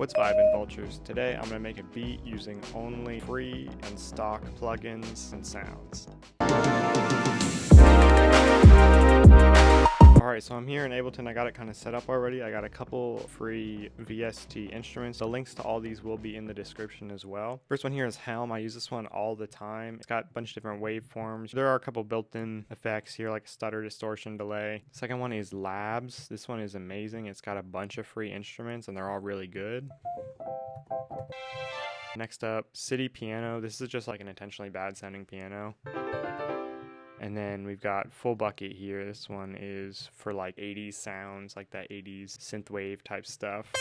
What's vibin', vultures? Today I'm going to make a beat using only free and stock plugins and sounds. Alright, so I'm here in Ableton. I got it kind of set up already. I got a couple free VST instruments. The links to all these will be in the description as well. First one here is Helm. I use this one all the time. It's got a bunch of different waveforms. There are a couple built-in effects here like stutter, distortion, delay. Second one is Labs. This one is amazing. It's got a bunch of free instruments and they're all really good. Next up, City Piano. This is just like an intentionally bad sounding piano. And then we've got Full Bucket here. This one is for like 80s sounds, like that 80s synthwave type stuff.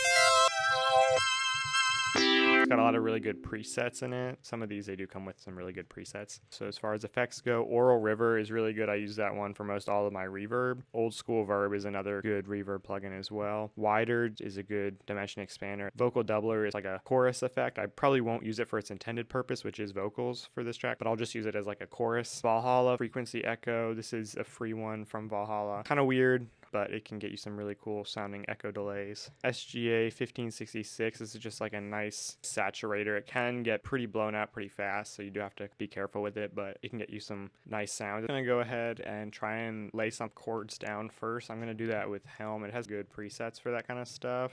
It's got a lot of really good presets in it. Some of these, they do come with some really good presets. So as far as effects go, Oral River is really good. I use that one for most all of my reverb. Old School Verb is another good reverb plugin as well. Wider is a good dimension expander. Vocal Doubler is like a chorus effect. I probably won't use it for its intended purpose, which is vocals for this track, but I'll just use it as like a chorus. Valhalla, Frequency Echo. This is a free one from Valhalla. Kind of weird, but it can get you some really cool sounding echo delays. SGA 1566, this is just like a nice saturator. It can get pretty blown out pretty fast, so you do have to be careful with it, but it can get you some nice sound. I'm gonna go ahead and try and lay some chords down first. I'm gonna do that with Helm. It has good presets for that kind of stuff.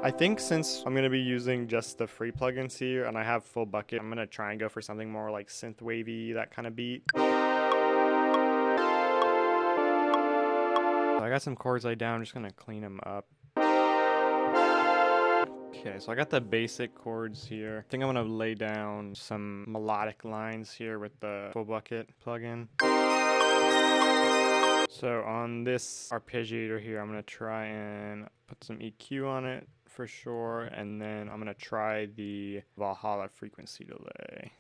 I think since I'm going to be using just the free plugins here and I have Full Bucket, I'm going to try and go for something more like synthwavy, that kind of beat. So I got some chords laid down. I'm just going to clean them up. Okay, so I got the basic chords here. I think I'm going to lay down some melodic lines here with the Full Bucket plugin. So on this arpeggiator here, I'm going to try and put some EQ on it for sure, and then I'm going to try the Valhalla frequency delay.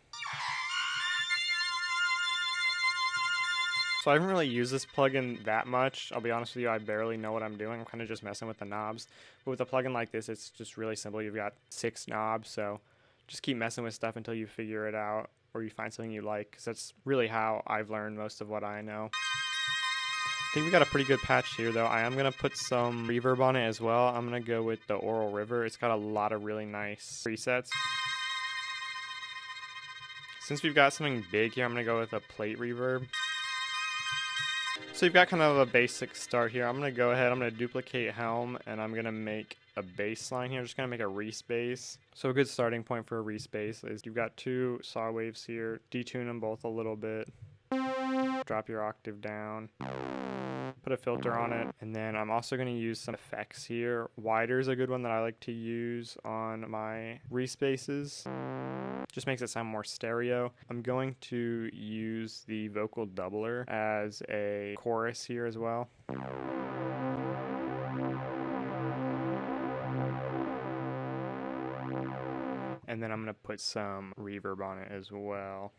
So I haven't really used this plugin that much. I'll be honest with you, I barely know what I'm doing. I'm kind of just messing with the knobs. But with a plugin like this, it's just really simple. You've got 6 knobs, so just keep messing with stuff until you figure it out or you find something you like, because that's really how I've learned most of what I know. I think we got a pretty good patch here though. I am going to put some reverb on it as well. I'm going to go with the Oral River. It's got a lot of really nice presets. Since we've got something big here, I'm going to go with a plate reverb. So you've got kind of a basic start here. I'm going to go ahead, I'm going to duplicate Helm, and I'm going to make a bass line here. I'm just going to make a respace. So a good starting point for a respace is you've got 2 saw waves here. Detune them both a little bit. Drop your octave down. Put a filter on it, and then I'm also going to use some effects here. Wider is a good one that I like to use on my respaces. Just makes it sound more stereo. I'm going to use the vocal doubler as a chorus here as well. And then I'm going to put some reverb on it as well.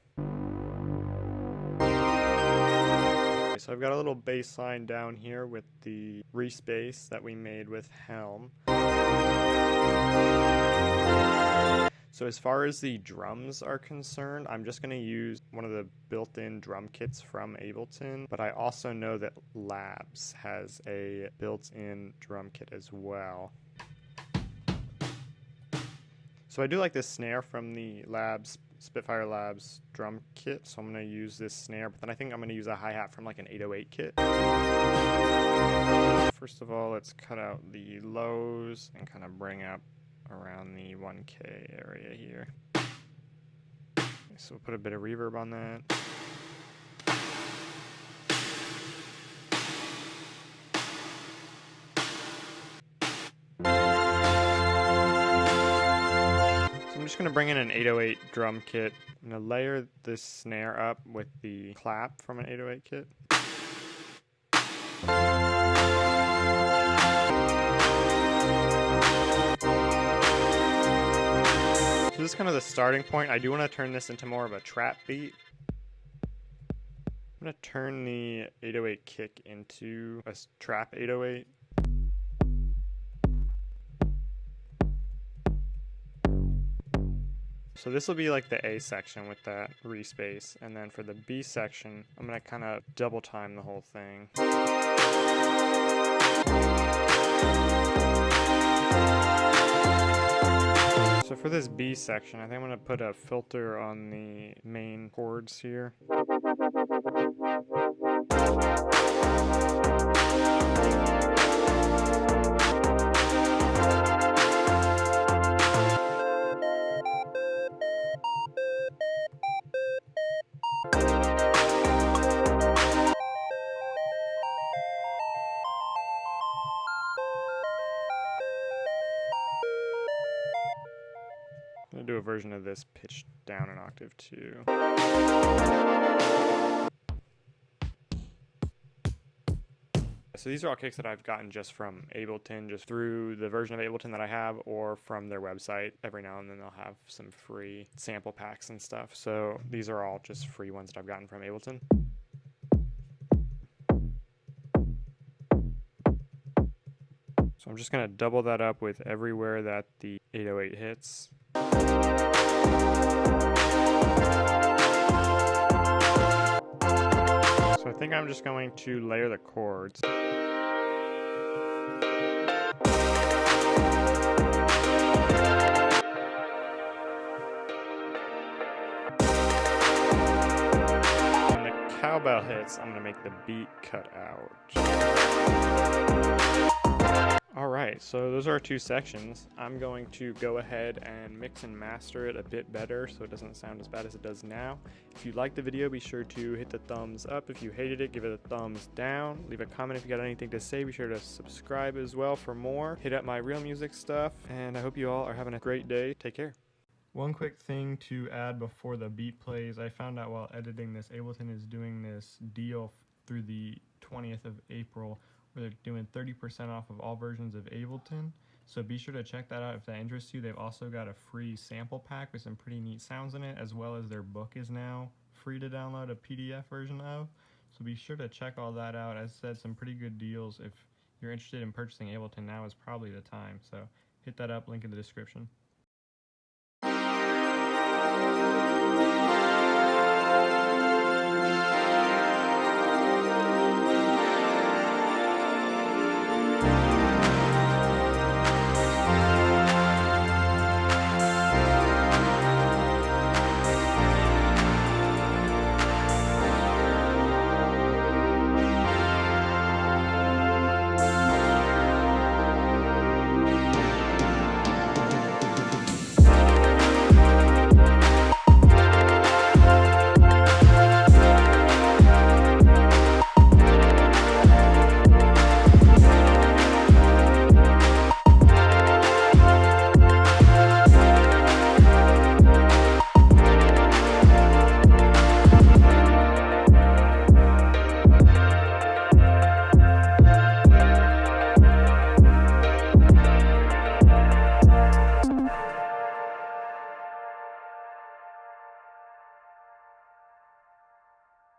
So I've got a little bass line down here with the respace that we made with Helm. So as far as the drums are concerned, I'm just going to use one of the built-in drum kits from Ableton, but I also know that Labs has a built-in drum kit as well. So I do like this snare from the Spitfire Labs drum kit, so I'm going to use this snare, but then I think I'm going to use a hi-hat from like an 808 kit. First of all, let's cut out the lows and kind of bring up around the 1K area here. So we'll put a bit of reverb on that. I'm just going to bring in an 808 drum kit. I'm going to layer this snare up with the clap from an 808 kit. So this is kind of the starting point. I do want to turn this into more of a trap beat. I'm going to turn the 808 kick into a trap 808. So this will be like the A section with that respace, and then for the B section, I'm going to kind of double time the whole thing. For this B section, I think I'm going to put a filter on the main chords here. I'm going to do a version of this pitched down an octave too. So these are all kicks that I've gotten just from Ableton, just through the version of Ableton that I have, or from their website. Every now and then they'll have some free sample packs and stuff. So these are all just free ones that I've gotten from Ableton. So I'm just going to double that up with everywhere that the 808 hits. So I think I'm just going to layer the chords. When the cowbell hits, I'm going to make the beat cut out. Alright, so those are our two sections. I'm going to go ahead and mix and master it a bit better so it doesn't sound as bad as it does now. If you liked the video, be sure to hit the thumbs up. If you hated it, give it a thumbs down. Leave a comment if you got anything to say. Be sure to subscribe as well for more. Hit up my real music stuff, and I hope you all are having a great day. Take care. One quick thing to add before the beat plays. I found out while editing this, Ableton is doing this deal through the 20th of April where they're doing 30% off of all versions of Ableton. So be sure to check that out if that interests you. They've also got a free sample pack with some pretty neat sounds in it, as well as their book is now free to download a PDF version of. So be sure to check all that out. As I said, some pretty good deals. If you're interested in purchasing Ableton, now is probably the time. So hit that up, link in the description.